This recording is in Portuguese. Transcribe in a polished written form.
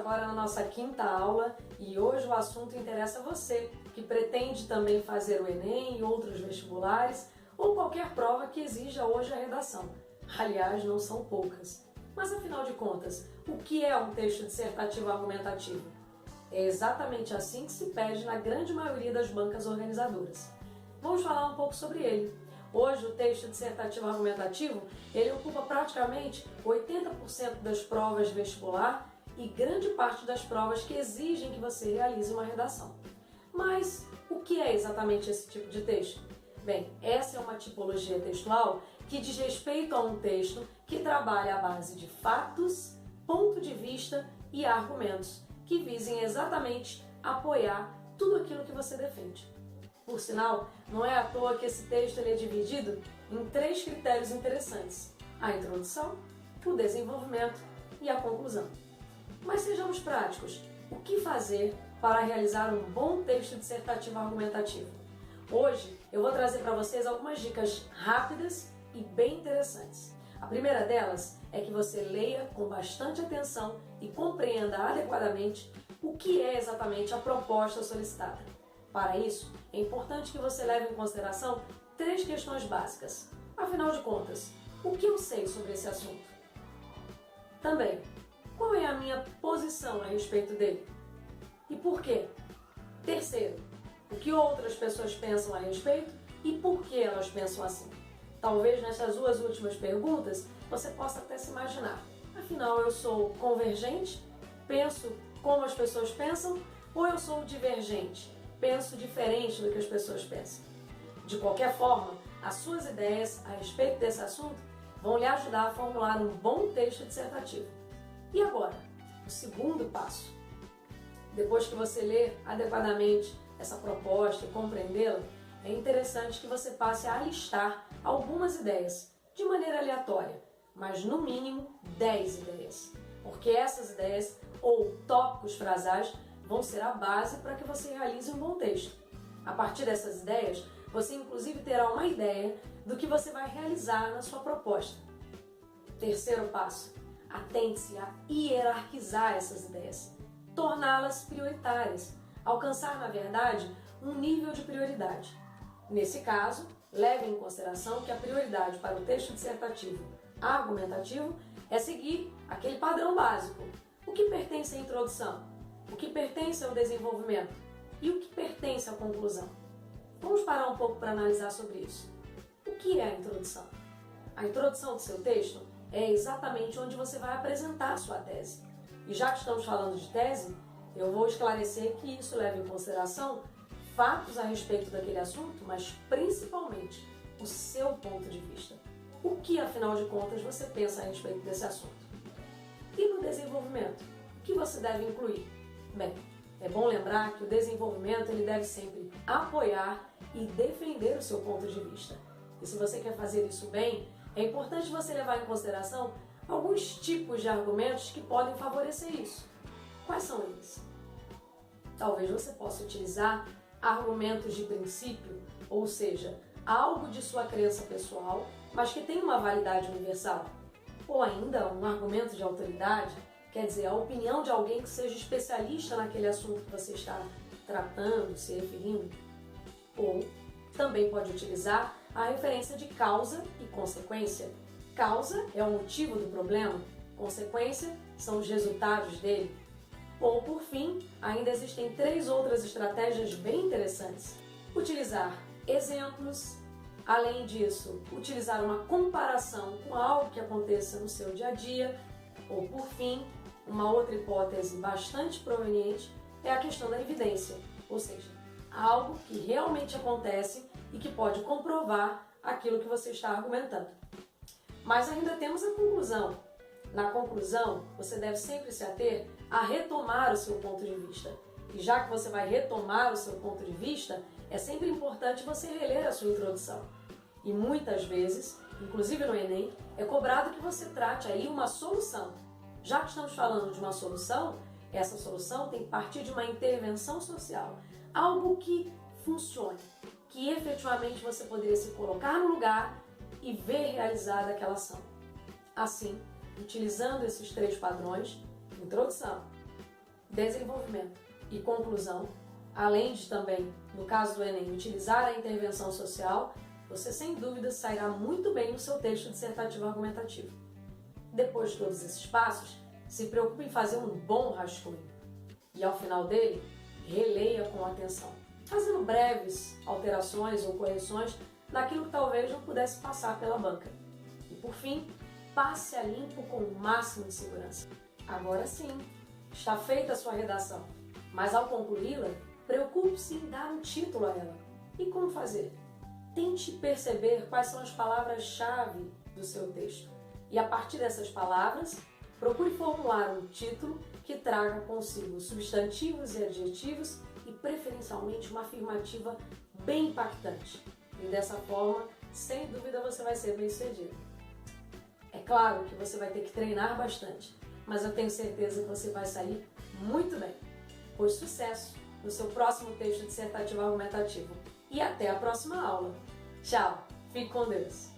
agora na nossa quinta aula e hoje o assunto interessa a você que pretende também fazer o Enem e outros vestibulares ou qualquer prova que exija hoje a redação. Aliás, não são poucas. Mas afinal de contas, o que é um texto dissertativo argumentativo? É exatamente assim que se pede na grande maioria das bancas organizadoras. Vamos falar um pouco sobre ele. Hoje o texto dissertativo argumentativo, ele ocupa praticamente 80% das provas de vestibular e grande parte das provas que exigem que você realize uma redação. Mas o que é exatamente esse tipo de texto? Bem, essa é uma tipologia textual que diz respeito a um texto que trabalha à base de fatos, ponto de vista e argumentos que visem exatamente apoiar tudo aquilo que você defende. Por sinal, não é à toa que esse texto ele é dividido em 3 critérios interessantes: a introdução, o desenvolvimento e a conclusão. Mas sejamos práticos, o que fazer para realizar um bom texto dissertativo argumentativo? Hoje eu vou trazer para vocês algumas dicas rápidas e bem interessantes. A primeira delas é que você leia com bastante atenção e compreenda adequadamente o que é exatamente a proposta solicitada. Para isso, é importante que você leve em consideração 3 questões básicas. Afinal de contas, o que eu sei sobre esse assunto? Também, qual é a minha posição a respeito dele? E por quê? Terceiro, o que outras pessoas pensam a respeito e por que elas pensam assim? Talvez nessas 2 últimas perguntas você possa até se imaginar. Afinal, eu sou convergente? Penso como as pessoas pensam? Ou eu sou divergente? Penso diferente do que as pessoas pensam? De qualquer forma, as suas ideias a respeito desse assunto vão lhe ajudar a formular um bom texto dissertativo. E agora, o segundo passo. Depois que você ler adequadamente essa proposta e compreendê-la, é interessante que você passe a listar algumas ideias, de maneira aleatória, mas no mínimo 10 ideias, porque essas ideias ou tópicos frasais vão ser a base para que você realize um bom texto. A partir dessas ideias, você inclusive terá uma ideia do que você vai realizar na sua proposta. Terceiro passo, atente-se a hierarquizar essas ideias, torná-las prioritárias, alcançar, na verdade, um nível de prioridade. Nesse caso, leve em consideração que a prioridade para o texto dissertativo argumentativo é seguir aquele padrão básico. O que pertence à introdução? O que pertence ao desenvolvimento? E o que pertence à conclusão? Vamos parar um pouco para analisar sobre isso. O que é a introdução? A introdução do seu texto é exatamente onde você vai apresentar a sua tese. E já que estamos falando de tese, eu vou esclarecer que isso leva em consideração fatos a respeito daquele assunto, mas principalmente o seu ponto de vista. O que, afinal de contas, você pensa a respeito desse assunto? E no desenvolvimento, o que você deve incluir? Bem, é bom lembrar que o desenvolvimento ele deve sempre apoiar e defender o seu ponto de vista. E se você quer fazer isso bem, é importante você levar em consideração alguns tipos de argumentos que podem favorecer isso. Quais são eles? Talvez você possa utilizar argumentos de princípio, ou seja, algo de sua crença pessoal, mas que tem uma validade universal. Ou ainda um argumento de autoridade, quer dizer, a opinião de alguém que seja especialista naquele assunto que você está tratando, se referindo. Ou também pode utilizar a referência de causa e consequência. Causa é o motivo do problema, consequência são os resultados dele. Ou, por fim, ainda existem 3 outras estratégias bem interessantes. Utilizar exemplos, além disso, utilizar uma comparação com algo que aconteça no seu dia a dia. Ou, por fim, uma outra hipótese bastante proveniente é a questão da evidência, ou seja, algo que realmente acontece e que pode comprovar aquilo que você está argumentando. Mas ainda temos a conclusão. Na conclusão, você deve sempre se ater a retomar o seu ponto de vista. E já que você vai retomar o seu ponto de vista, é sempre importante você reler a sua introdução. E muitas vezes, inclusive no Enem, é cobrado que você trate aí uma solução. Já que estamos falando de uma solução, essa solução tem que partir de uma intervenção social. Algo que funcione, que efetivamente você poderia se colocar no lugar e ver realizada aquela ação. Assim, utilizando esses 3 padrões, introdução, desenvolvimento e conclusão, além de também, no caso do Enem, utilizar a intervenção social, você sem dúvida sairá muito bem no seu texto dissertativo argumentativo. Depois de todos esses passos, se preocupe em fazer um bom rascunho e ao final dele, releia com atenção, fazendo breves alterações ou correções naquilo que talvez não pudesse passar pela banca. E por fim, passe a limpo com o máximo de segurança. Agora sim, está feita a sua redação, mas ao concluí-la, preocupe-se em dar um título a ela. E como fazer? Tente perceber quais são as palavras-chave do seu texto. E a partir dessas palavras, procure formular um título que traga consigo substantivos e adjetivos e preferencialmente uma afirmativa bem impactante. E dessa forma, sem dúvida, você vai ser bem-sucedido. É claro que você vai ter que treinar bastante, mas eu tenho certeza que você vai sair muito bem. Pois sucesso no seu próximo texto dissertativo argumentativo. E até a próxima aula. Tchau, fique com Deus!